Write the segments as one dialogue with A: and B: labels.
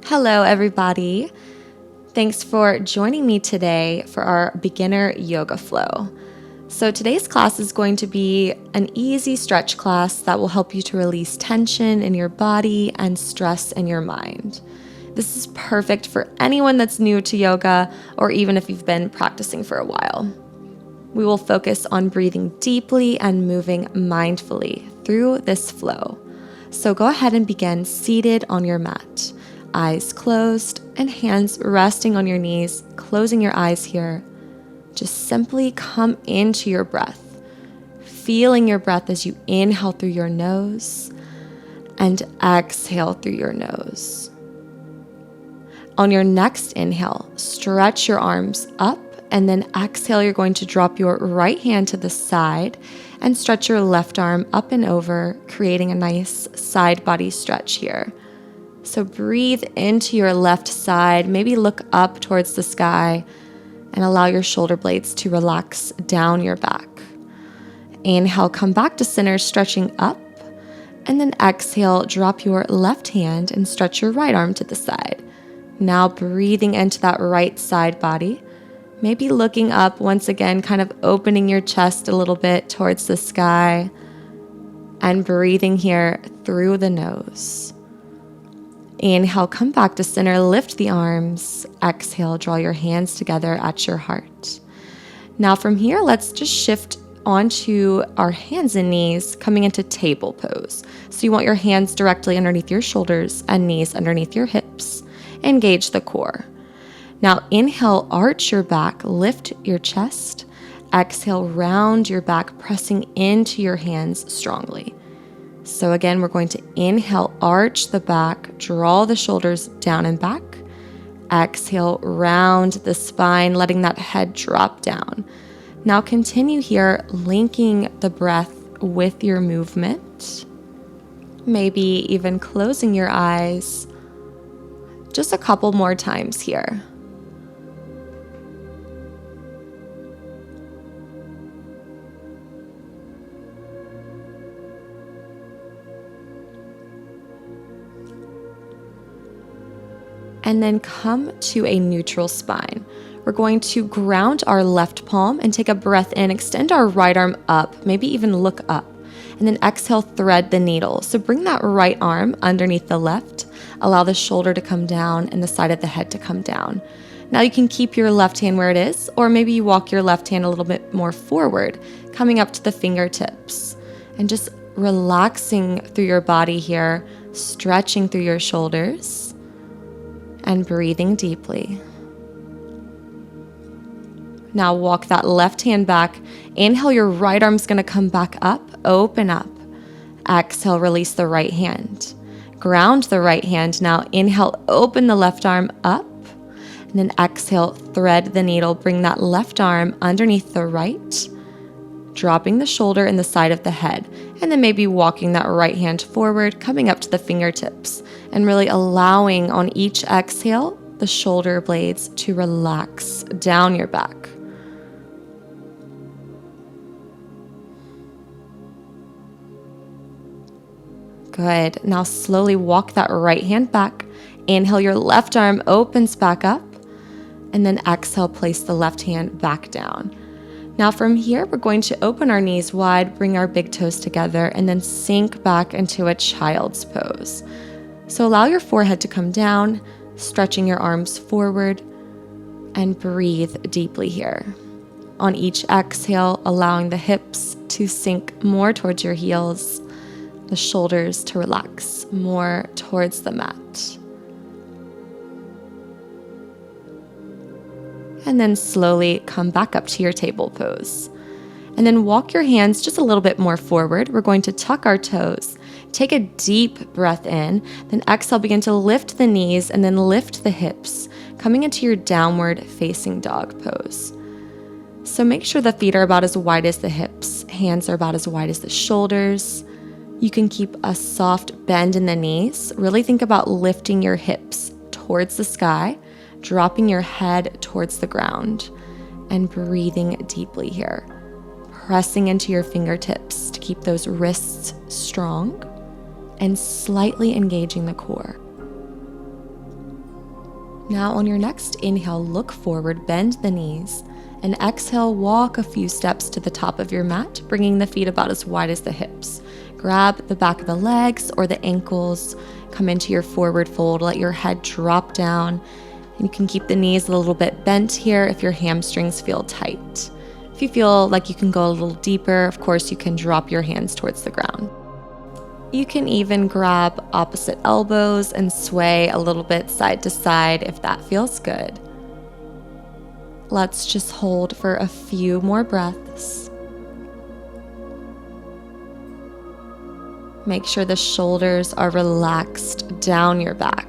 A: Hello, everybody. Thanks for joining me today for our beginner yoga flow. So today's class is going to be an easy stretch class that will help you to release tension in your body and stress in your mind. This is perfect for anyone that's new to yoga or even if you've been practicing for a while. We will focus on breathing deeply and moving mindfully through this flow. So go ahead and begin seated on your mat. Eyes closed and hands resting on your knees, closing your eyes here. Just simply come into your breath, feeling your breath as you inhale through your nose and exhale through your nose. On your next inhale, stretch your arms up, and then exhale, you're going to drop your right hand to the side and stretch your left arm up and over, creating a nice side body stretch here. So breathe into your left side, maybe look up towards the sky and allow your shoulder blades to relax down your back. Inhale, come back to center, stretching up, and then exhale, drop your left hand and stretch your right arm to the side. Now breathing into that right side body, maybe looking up once again, kind of opening your chest a little bit towards the sky and breathing here through the nose. Inhale, come back to center, lift the arms. Exhale, draw your hands together at your heart. Now from here, let's just shift onto our hands and knees, coming into table pose. So you want your hands directly underneath your shoulders and knees underneath your hips. Engage the core. Now inhale, arch your back, lift your chest. Exhale, round your back, pressing into your hands strongly. So again, we're going to inhale, arch the back, draw the shoulders down and back. Exhale, round the spine, letting that head drop down. Now continue here, linking the breath with your movement. Maybe even closing your eyes just a couple more times here. And then come to a neutral spine. We're going to ground our left palm and take a breath in, extend our right arm up, maybe even look up, and then exhale, thread the needle. So bring that right arm underneath the left, allow the shoulder to come down and the side of the head to come down. Now you can keep your left hand where it is, or maybe you walk your left hand a little bit more forward, coming up to the fingertips, and just relaxing through your body here, stretching through your shoulders, and breathing deeply. Now walk that left hand back. Inhale, your right arm's going to come back up, open up. Exhale, release the right hand. Ground the right hand. Now inhale, open the left arm up. And then exhale, thread the needle. Bring that left arm underneath the right, dropping the shoulder and the side of the head. And then maybe walking that right hand forward, coming up to the fingertips, and really allowing on each exhale, the shoulder blades to relax down your back. Good. Now slowly walk that right hand back. Inhale, your left arm opens back up, and then exhale, place the left hand back down. Now from here, we're going to open our knees wide, bring our big toes together, and then sink back into a child's pose. So allow your forehead to come down, stretching your arms forward, and breathe deeply here. On each exhale, allowing the hips to sink more towards your heels, the shoulders to relax more towards the mat. And then slowly come back up to your table pose. And then walk your hands just a little bit more forward. We're going to tuck our toes. Take a deep breath in, then exhale, begin to lift the knees and then lift the hips, coming into your downward facing dog pose. So make sure the feet are about as wide as the hips, hands are about as wide as the shoulders. You can keep a soft bend in the knees. Really think about lifting your hips towards the sky, dropping your head towards the ground, and breathing deeply here. Pressing into your fingertips to keep those wrists strong and slightly engaging the core. Now on your next inhale, look forward, bend the knees, and exhale, walk a few steps to the top of your mat, bringing the feet about as wide as the hips. Grab the back of the legs or the ankles, come into your forward fold, let your head drop down, and you can keep the knees a little bit bent here if your hamstrings feel tight. If you feel like you can go a little deeper, of course, you can drop your hands towards the ground. You can even grab opposite elbows and sway a little bit side to side if that feels good. Let's just hold for a few more breaths. Make sure the shoulders are relaxed down your back.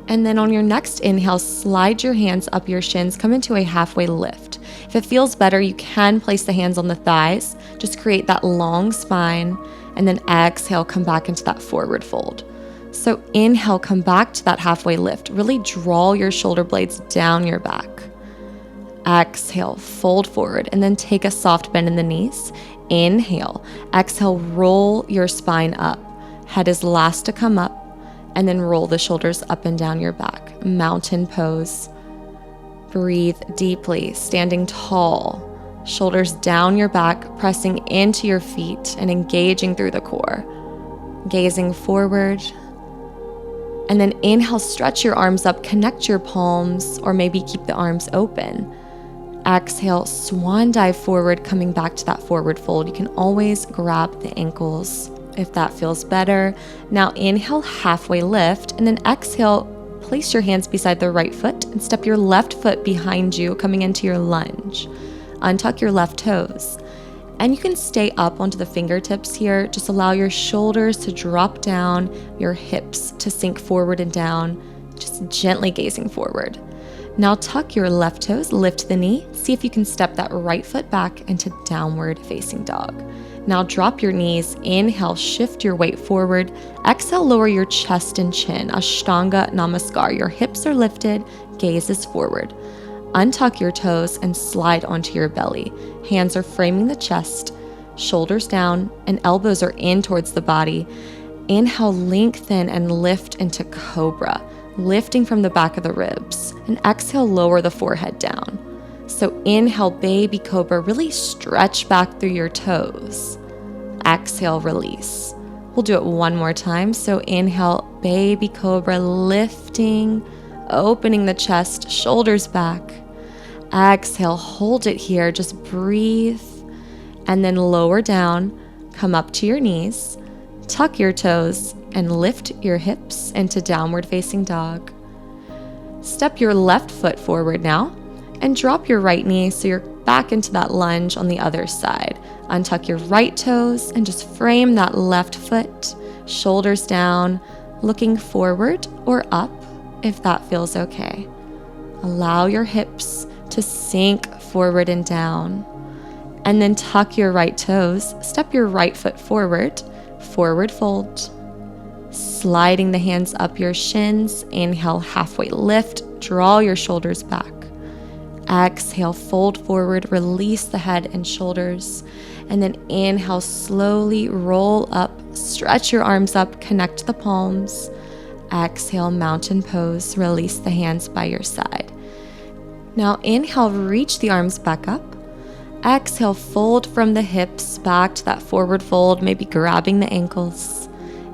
A: And then on your next inhale, slide your hands up your shins, come into a halfway lift. If it feels better, you can place the hands on the thighs, just create that long spine, and then exhale, come back into that forward fold. So inhale, come back to that halfway lift. Really draw your shoulder blades down your back. Exhale, fold forward, and then take a soft bend in the knees. Inhale, exhale, roll your spine up. Head is last to come up. And then roll the shoulders up and down your back. Mountain pose. Breathe deeply, standing tall. Shoulders down your back, pressing into your feet and engaging through the core. Gazing forward. And then inhale, stretch your arms up, connect your palms, or maybe keep the arms open. Exhale, swan dive forward, coming back to that forward fold. You can always grab the ankles if that feels better. Now inhale, halfway lift, and then exhale, place your hands beside the right foot and step your left foot behind you, coming into your lunge. Untuck your left toes. And you can stay up onto the fingertips here. Just allow your shoulders to drop down, your hips to sink forward and down, just gently gazing forward. Now tuck your left toes, lift the knee. See if you can step that right foot back into downward facing dog. Now drop your knees, inhale, shift your weight forward. Exhale, lower your chest and chin, Ashtanga Namaskar. Your hips are lifted, gaze is forward. Untuck your toes and slide onto your belly. Hands are framing the chest, shoulders down, and elbows are in towards the body. Inhale, lengthen and lift into Cobra, lifting from the back of the ribs. And exhale, lower the forehead down. So inhale, baby cobra, really stretch back through your toes. Exhale, release. We'll do it one more time. So inhale, baby cobra, lifting, opening the chest, shoulders back. Exhale, hold it here, just breathe. And then lower down, come up to your knees, tuck your toes, and lift your hips into downward facing dog. Step your left foot forward now. And drop your right knee so you're back into that lunge on the other side. Untuck your right toes and just frame that left foot, shoulders down, looking forward or up if that feels okay. Allow your hips to sink forward and down. And then tuck your right toes, step your right foot forward, forward fold. Sliding the hands up your shins, inhale, halfway lift, draw your shoulders back. Exhale, fold forward, release the head and shoulders, and then inhale, slowly roll up, stretch your arms up, connect the palms. Exhale, mountain pose, release the hands by your side. Now inhale, reach the arms back up. Exhale, fold from the hips back to that forward fold, maybe grabbing the ankles.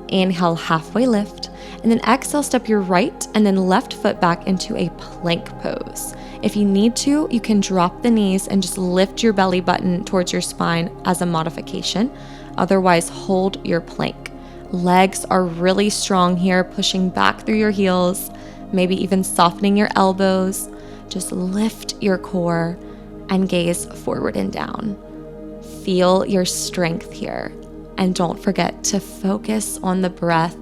A: Inhale, halfway lift, and then exhale, step your right and then left foot back into a plank pose. If you need to, you can drop the knees and just lift your belly button towards your spine as a modification. Otherwise, hold your plank. Legs are really strong here, pushing back through your heels, maybe even softening your elbows. Just lift your core and gaze forward and down. Feel your strength here. And don't forget to focus on the breath.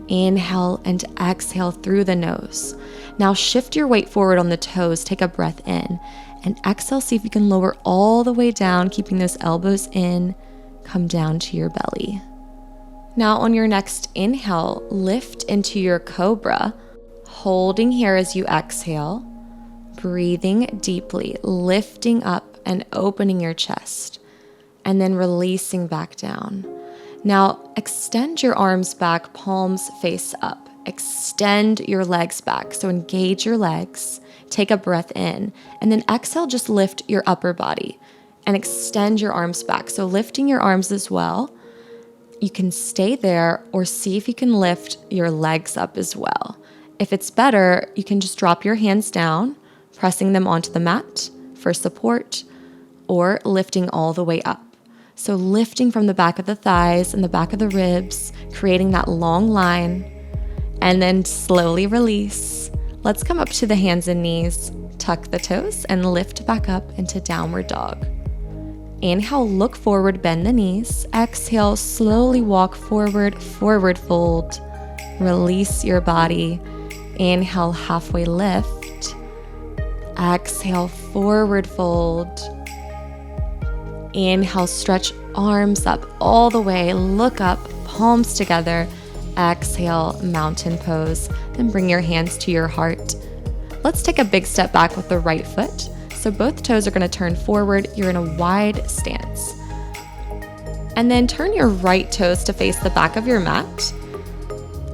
A: Inhale and exhale through the nose. Now shift your weight forward on the toes, take a breath in, and exhale, see if you can lower all the way down, keeping those elbows in, come down to your belly. Now on your next inhale, lift into your cobra, holding here as you exhale, breathing deeply, lifting up and opening your chest, and then releasing back down. Now, extend your arms back, palms face up. Extend your legs back. So engage your legs, take a breath in, and then exhale, just lift your upper body and extend your arms back. So lifting your arms as well. You can stay there or see if you can lift your legs up as well. If it's better, you can just drop your hands down, pressing them onto the mat for support, or lifting all the way up. So lifting from the back of the thighs and the back of the ribs, creating that long line, and then slowly release. Let's come up to the hands and knees, tuck the toes, and lift back up into downward dog. Inhale, look forward, bend the knees. Exhale, slowly walk forward, forward fold. Release your body. Inhale, halfway lift. Exhale, forward fold. Inhale, stretch arms up all the way, look up, palms together. Exhale, mountain pose. Then bring your hands to your heart. Let's take a big step back with the right foot. So both toes are going to turn forward. You're in a wide stance. And then turn your right toes to face the back of your mat.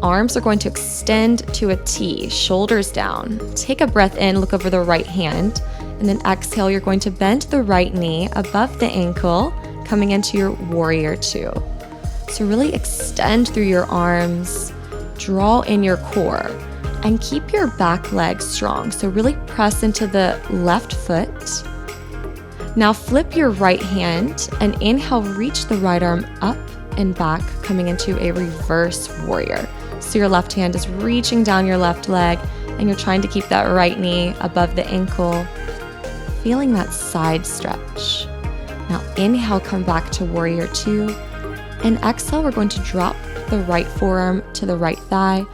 A: Arms are going to extend to a T, shoulders down. Take a breath in, look over the right hand. And then exhale, you're going to bend the right knee above the ankle, coming into your warrior two. So really extend through your arms, draw in your core, and keep your back leg strong. So really press into the left foot. Now flip your right hand and inhale, reach the right arm up and back, coming into a reverse warrior. So your left hand is reaching down your left leg and you're trying to keep that right knee above the ankle, feeling that side stretch. Now inhale, come back to warrior two, and exhale, we're going to drop the right forearm to the right thigh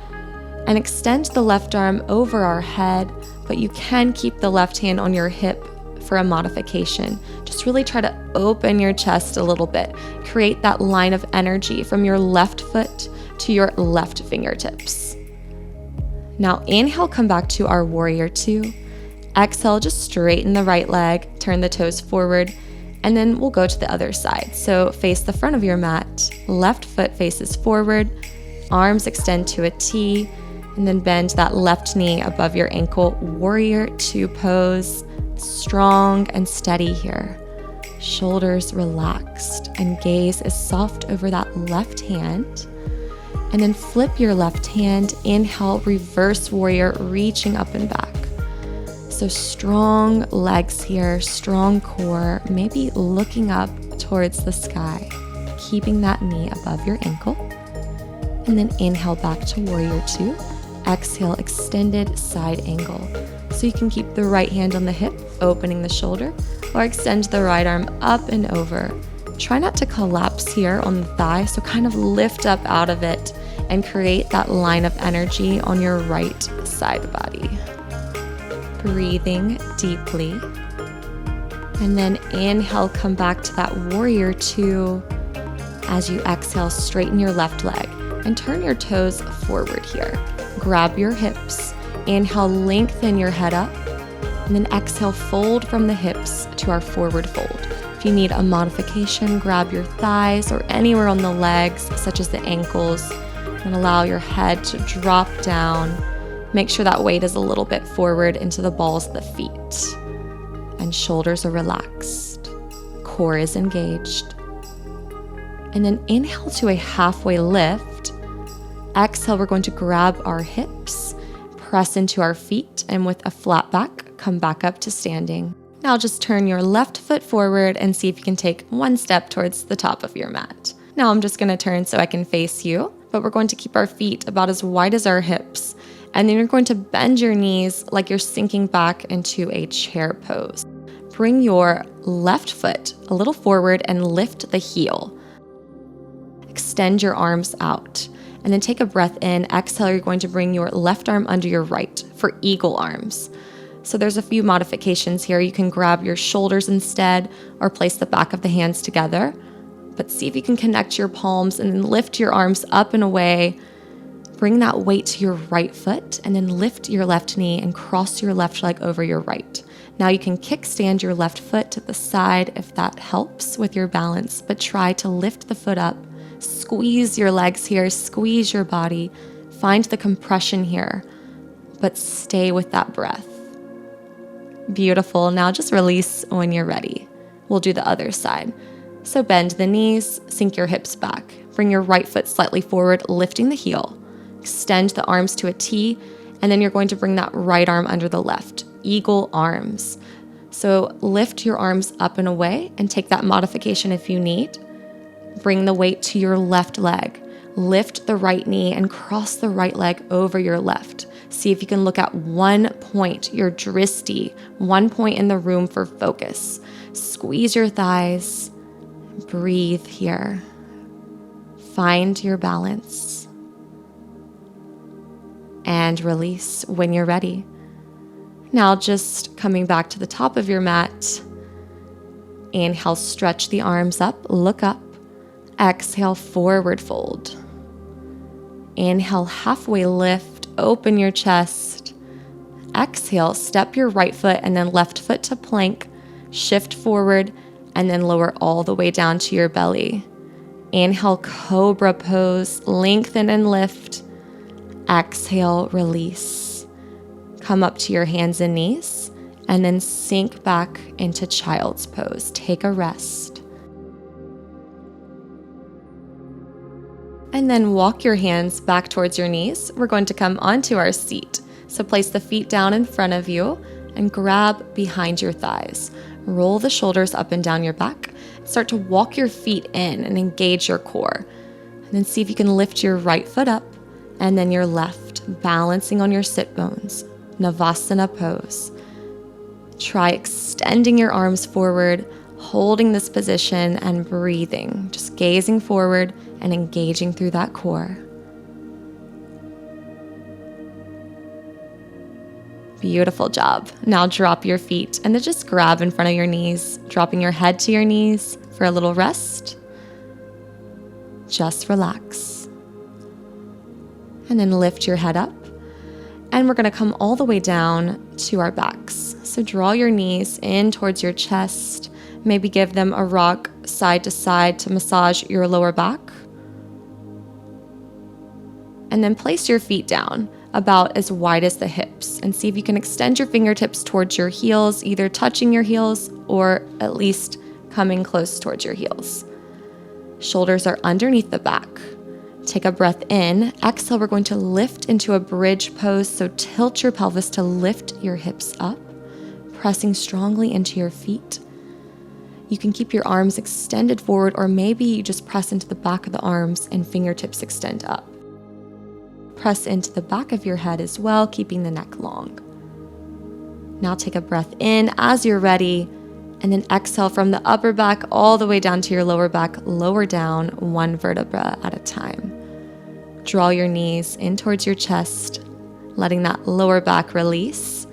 A: and extend the left arm over our head, but you can keep the left hand on your hip for a modification. Just really try to open your chest a little bit. Create that line of energy from your left foot to your left fingertips. Now inhale, come back to our warrior two. Exhale, just straighten the right leg, turn the toes forward, and then we'll go to the other side. So face the front of your mat, left foot faces forward, arms extend to a T, and then bend that left knee above your ankle. Warrior two pose, strong and steady here. Shoulders relaxed and gaze is soft over that left hand. And then flip your left hand, inhale, reverse warrior, reaching up and back. So strong legs here, strong core, maybe looking up towards the sky, keeping that knee above your ankle. And then inhale back to warrior two. Exhale, extended side angle. So you can keep the right hand on the hip, opening the shoulder, or extend the right arm up and over. Try not to collapse here on the thigh, so kind of lift up out of it and create that line of energy on your right side body. Breathing deeply. And then inhale, come back to that warrior two. As you exhale, straighten your left leg and turn your toes forward here. Grab your hips. Inhale, lengthen your head up. And then exhale, fold from the hips to our forward fold. If you need a modification, grab your thighs or anywhere on the legs, such as the ankles, and allow your head to drop down. Make sure that weight is a little bit forward into the balls of the feet. And shoulders are relaxed. Core is engaged. And then inhale to a halfway lift. Exhale, we're going to grab our hips, press into our feet, and with a flat back, come back up to standing. Now just turn your left foot forward and see if you can take one step towards the top of your mat. Now I'm just going to turn so I can face you, but we're going to keep our feet about as wide as our hips. And then you're going to bend your knees like you're sinking back into a chair pose. Bring your left foot a little forward and lift the heel. Extend your arms out. And then take a breath in. Exhale, you're going to bring your left arm under your right for eagle arms. So there's a few modifications here. You can grab your shoulders instead or place the back of the hands together. But see if you can connect your palms and then lift your arms up and away. Bring that weight to your right foot and then lift your left knee and cross your left leg over your right. Now you can kickstand your left foot to the side if that helps with your balance, but try to lift the foot up Squeeze your legs here, squeeze your body. Find the compression here, but stay with that breath. Beautiful. Now just release when you're ready. We'll do the other side. So bend the knees, sink your hips back. Bring your right foot slightly forward, lifting the heel. Extend the arms to a T, and then you're going to bring that right arm under the left. Eagle arms. So lift your arms up and away and take that modification if you need. Bring the weight to your left leg. Lift the right knee and cross the right leg over your left. See if you can look at one point, your drishti, one point in the room for focus. Squeeze your thighs. Breathe here. Find your balance. And release when you're ready. Now just coming back to the top of your mat. Inhale, stretch the arms up, look up. Exhale, forward fold. Inhale, halfway lift, open your chest. Exhale, step your right foot and then left foot to plank. Shift forward and then lower all the way down to your belly. Inhale, Cobra pose, lengthen and lift. Exhale, release. Come up to your hands and knees and then sink back into child's pose. Take a rest. And then walk your hands back towards your knees. We're going to come onto our seat. So place the feet down in front of you and grab behind your thighs. Roll the shoulders up and down your back. Start to walk your feet in and engage your core. And then see if you can lift your right foot up and then your left, balancing on your sit bones. Navasana pose. Try extending your arms forward, holding this position and breathing. Just gazing forward and engaging through that core. Beautiful job. Now drop your feet and then just grab in front of your knees, dropping your head to your knees for a little rest. Just relax. And then lift your head up. And we're going to come all the way down to our backs. So draw your knees in towards your chest. Maybe give them a rock side to side to massage your lower back. And then place your feet down about as wide as the hips and see if you can extend your fingertips towards your heels, either touching your heels or at least coming close towards your heels. Shoulders are underneath the back. Take a breath in. Exhale, we're going to lift into a bridge pose. So tilt your pelvis to lift your hips up, pressing strongly into your feet. You can keep your arms extended forward, or maybe you just press into the back of the arms and fingertips extend up. Press into the back of your head as well, keeping the neck long. Now take a breath in as you're ready, and then exhale from the upper back all the way down to your lower back, lower down one vertebra at a time. Draw your knees in towards your chest, letting that lower back release,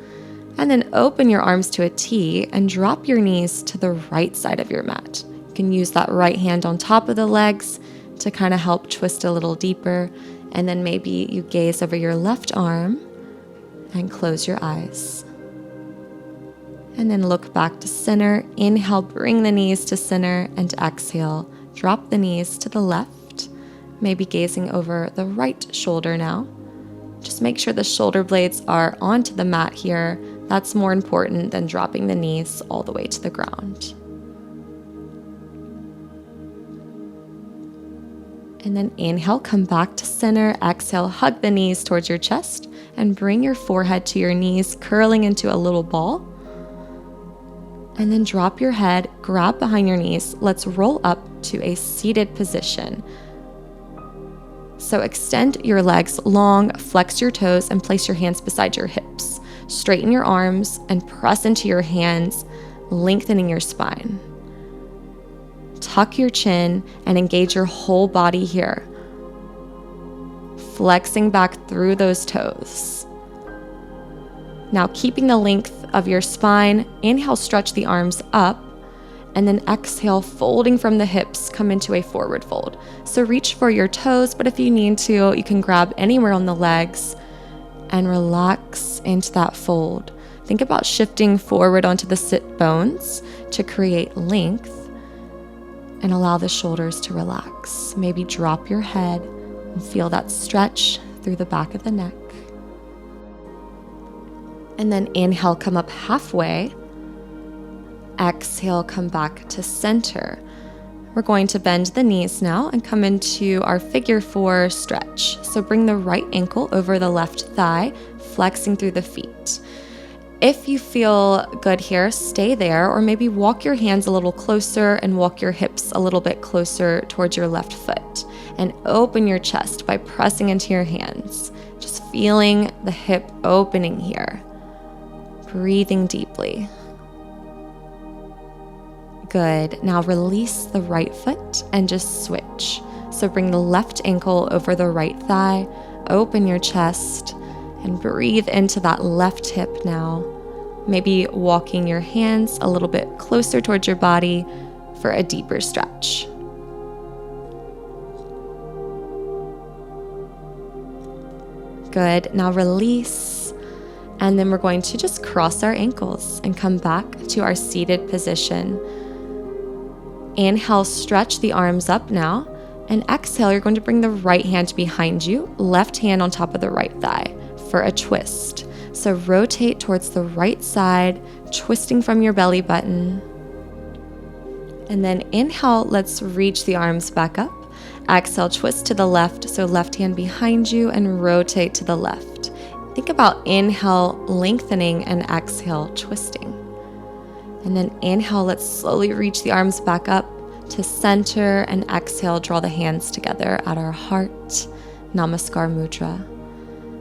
A: and then open your arms to a T and drop your knees to the right side of your mat. You can use that right hand on top of the legs to kind of help twist a little deeper, and then maybe you gaze over your left arm and close your eyes. And then look back to center. Inhale, bring the knees to center, and exhale, drop the knees to the left. Maybe gazing over the right shoulder now. Just make sure the shoulder blades are onto the mat here. That's more important than dropping the knees all the way to the ground. And then inhale, come back to center. Exhale, hug the knees towards your chest and bring your forehead to your knees, curling into a little ball. And then drop your head, grab behind your knees. Let's roll up to a seated position. So extend your legs long, flex your toes, and place your hands beside your hips. Straighten your arms and press into your hands, lengthening your spine. Tuck your chin and engage your whole body here. Flexing back through those toes. Now keeping the length of your spine, inhale, stretch the arms up, and then exhale, folding from the hips, come into a forward fold. So reach for your toes, but if you need to, you can grab anywhere on the legs and relax into that fold. Think about shifting forward onto the sit bones to create length, and allow the shoulders to relax. Maybe drop your head and feel that stretch through the back of the neck. And then inhale, come up halfway. Exhale, come back to center. We're going to bend the knees now and come into our figure 4 stretch. So bring the right ankle over the left thigh, flexing through the feet. If you feel good here, stay there, or maybe walk your hands a little closer and walk your hips a little bit closer towards your left foot. And open your chest by pressing into your hands. Just feeling the hip opening here. Breathing deeply. Good. Now release the right foot and just switch. So bring the left ankle over the right thigh, open your chest, and breathe into that left hip now. Maybe walking your hands a little bit closer towards your body for a deeper stretch. Good. Now release. And then we're going to just cross our ankles and come back to our seated position. Inhale, stretch the arms up now. And exhale, you're going to bring the right hand behind you, left hand on top of the right thigh for a twist. So rotate towards the right side, twisting from your belly button. And then inhale, let's reach the arms back up. Exhale, twist to the left, so left hand behind you and rotate to the left. Think about inhale, lengthening, and exhale, twisting. And then inhale, let's slowly reach the arms back up to center, and exhale, draw the hands together at our heart, Namaskar Mudra.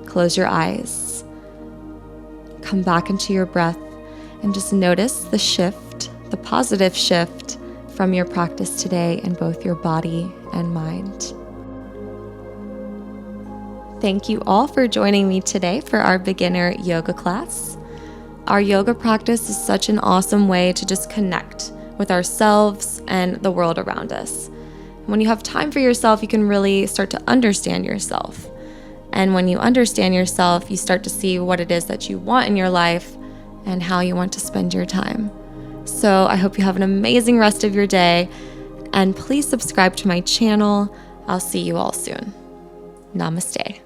A: Close your eyes. Come back into your breath and just notice the shift, the positive shift from your practice today in both your body and mind. Thank you all for joining me today for our beginner yoga class. Our yoga practice is such an awesome way to just connect with ourselves and the world around us. When you have time for yourself, you can really start to understand yourself. And when you understand yourself, you start to see what it is that you want in your life and how you want to spend your time. So I hope you have an amazing rest of your day, and please subscribe to my channel. I'll see you all soon. Namaste.